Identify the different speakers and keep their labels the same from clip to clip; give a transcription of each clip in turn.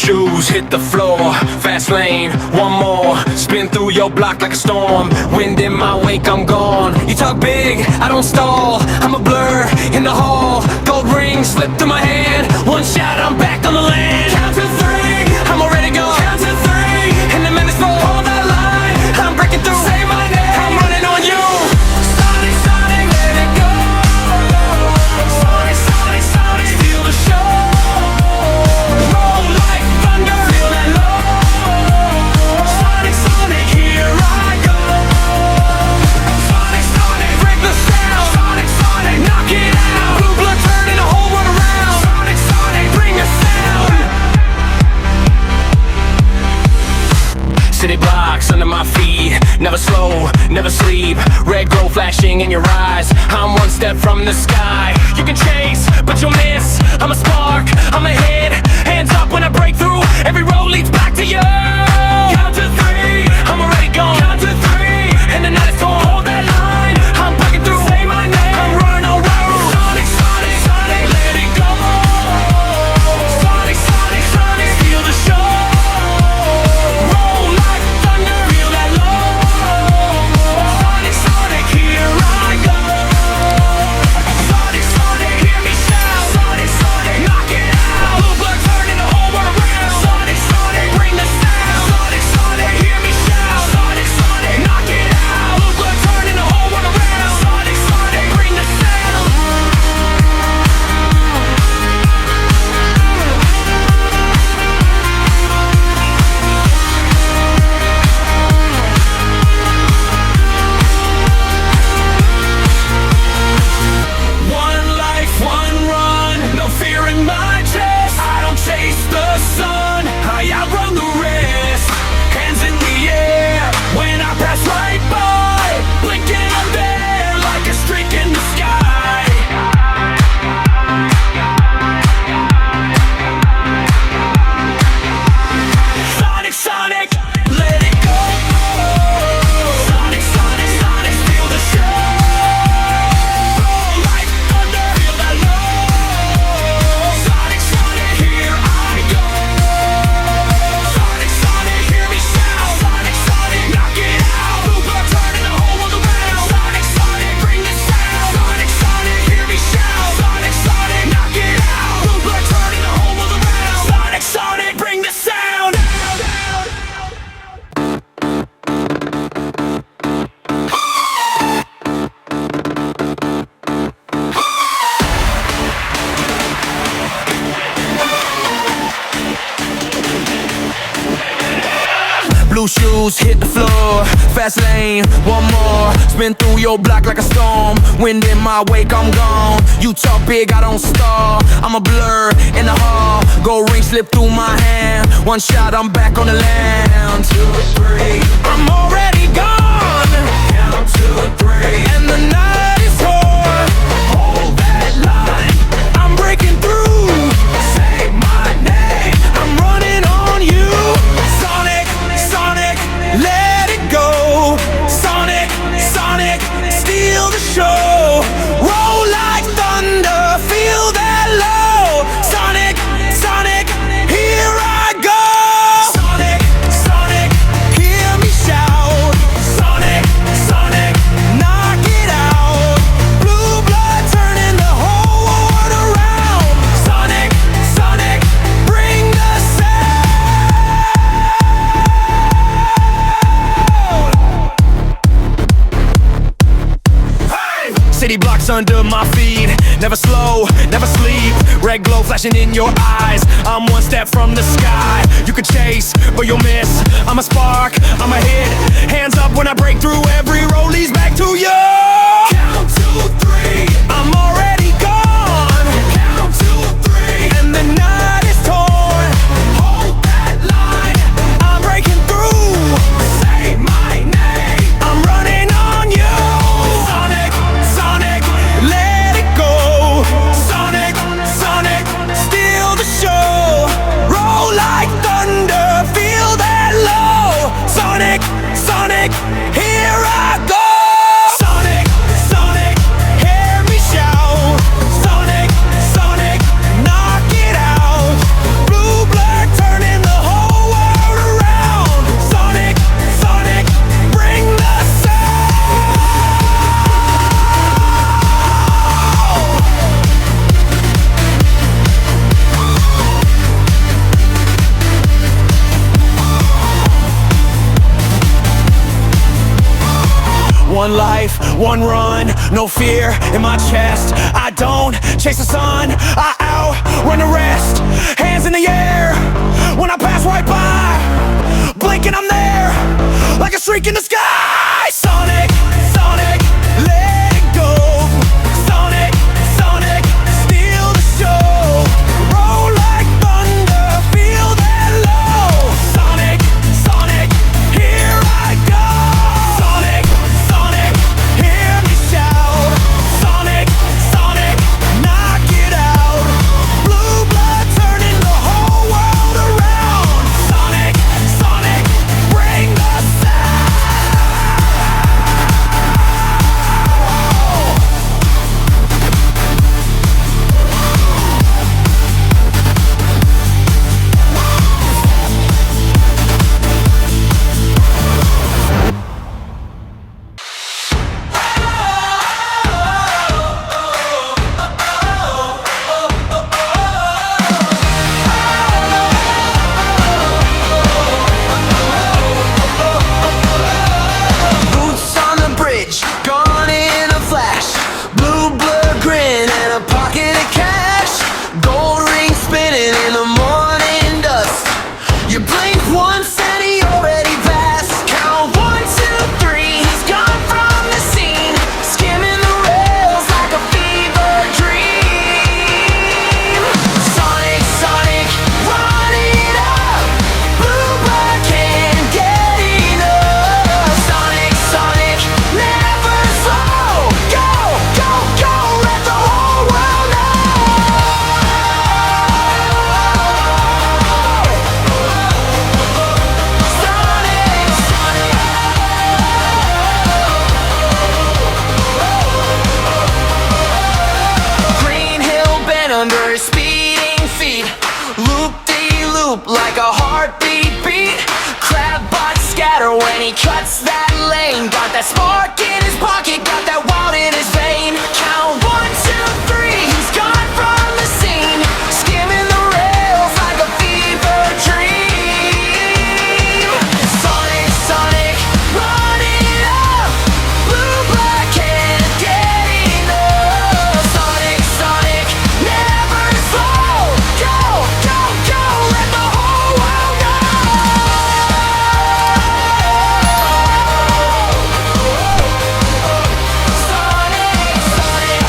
Speaker 1: shoes hit the floor, fast lane, one more. Spin through your block like a storm. Wind in my wake, I'm gone. You talk big, I don't stall. I'm a blur in the hall. Gold ring slip through my hand. One shot, I'm back on the land. Count to three, I'm already gone. Count to three, and the minutes roll. Hold that line, I'm breaking through. Say my name, I'm running on you. Sonic, Sonic, let it go. Sonic, Sonic, Sonic, steal the show. Roll like thunder, feel that low. Sonic, Sonic, here I go. Sonic, Sonic, break the sound. Sonic, Sonic, knock it out. Blue blood turning the whole world around. Sonic, Sonic, bring the sound. City blocks under my feet, never slow, never sleep. Red glow flashing in your eyes. I'm one step from the sky. You can chase, but you'll miss. I'm a spark, I'm a hit. Hands up when I break through. Every road leads back to you. Count to three, I'm already gone. Count to three, and the night is torn. Hold that line, I'm breaking through. Say my name, I'm running on road. Sonic, Sonic, Sonic, let it go. Sonic, Sonic, Sonic, steal the show. Roll like thunder, feel that low. Sonic, Sonic, here I go. Sonic, Sonic, hear me shout. Sonic, Sonic, knock it out. Blue blood turning the whole world around. Sonic, Sonic, bring the sound. Sonic, Sonic, hear me shout. Sonic, Sonic, knock it out. Blue blood turning the whole world around. Sonic, Sonic, bring the sound. One life, one run, no fear in my chest. I don't chase the sun, I outrun the rest. Hands in the air when I pass right by. Blinking, I'm there like a streak in the sky. Sonic, Sonic, let it go. Sonic, Sonic, Sonic, steal the show. Roll like thunder, feel that low. Sonic, Sonic, here I go. Sonic, Sonic, hear me shout. Sonic, Sonic, knock it out. Blue blood turning the whole world around. Sonic, Sonic, bring the sound. Sonic, Sonic, hear me shout. Sonic, Sonic, knock it out. Blue blood turning the whole world around. Sonic, Sonic, bring the sound. Blue shoes hit the floor, fast lane, one more. Spin through your block like a storm. Wind in my wake, I'm gone. You talk big, I don't stall. I'm a blur in the hall. Gold ring slip through my hand. One shot, I'm back on the land. 2, 3, I'm already gone. Count to 3, and the night is torn. Hold that line, I'm breaking through. Say my name, I'm running on you. Sonic, Sonic, let it go. Sonic, Sonic, steal the show. Roll like thunder, feel that low. Sonic, Sonic, here I go. Sonic, Sonic, hear me shout. Sonic, Sonic, knock it out. Blue blood turning the whole world around. Sonic, Sonic, bring the sound. City blocks under my feet, never slow, never sleep. Red glow flashing in your eyes. I'm one step from the sky. You can chase, but you'll miss. I'm a spark, I'm a hit. Hands up when I break through. Every road leads back to you. Count to 3, I'm already gone. Count to 3, and the night is torn. Hold that line, I'm breaking through. Say my name, I'm running on you. Sonic, Sonic, let it go. Sonic, Sonic, steal the show. Roll like thunder, feel that low. Sonic, Sonic, here I go. Sonic, Sonic, hear me shout. One life, one run, no fear in my chest. I don't chase the sun, I outrun the rest. Hands in the air when I pass right by, blinking I'm there, like a streak in the sky. Sonic, Sonic, let it go. Sonic, Sonic, steal the show. Roll like thunder, feel that low. Sonic, Sonic, here I go. Sonic, Sonic, hear me shout. Sonic, Sonic, knock it out. Blue blood turning the whole world around. Sonic, Sonic, bring the sound. Boots on the bridge, gone in a flash. Blue blood grin and a pocket of cash. Gold ring spinning in the morning dust. You blink once and he already passed. Count 1, 2, 3, he's gone from the scene. Skimming the rails like a fever dream. Sonic, Sonic, run it up. Blue blood can't get enough. Sonic, Sonic, never slow. Go, go, go, let the whole world know. Sonic, Sonic. Green hill bent under his speeding feet. Loop-de-loop like a heartbeat beat. Crab bots scatter when he cuts that lane. Got that spark in his pocket, got that wild in his vein. Count 1, 2, 3, he's gone from the scene. Skimming the rails like a fever dream. Sonic, Sonic, run it up. Blue blood can't get enough. Sonic, Sonic, never slow. Go, go, go, let the whole world know. Sonic, Sonic.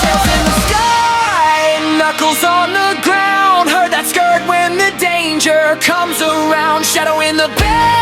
Speaker 1: Tails in the sky, knuckles on the ground. Heard that skirt when the danger comes around. Shadow in the bed.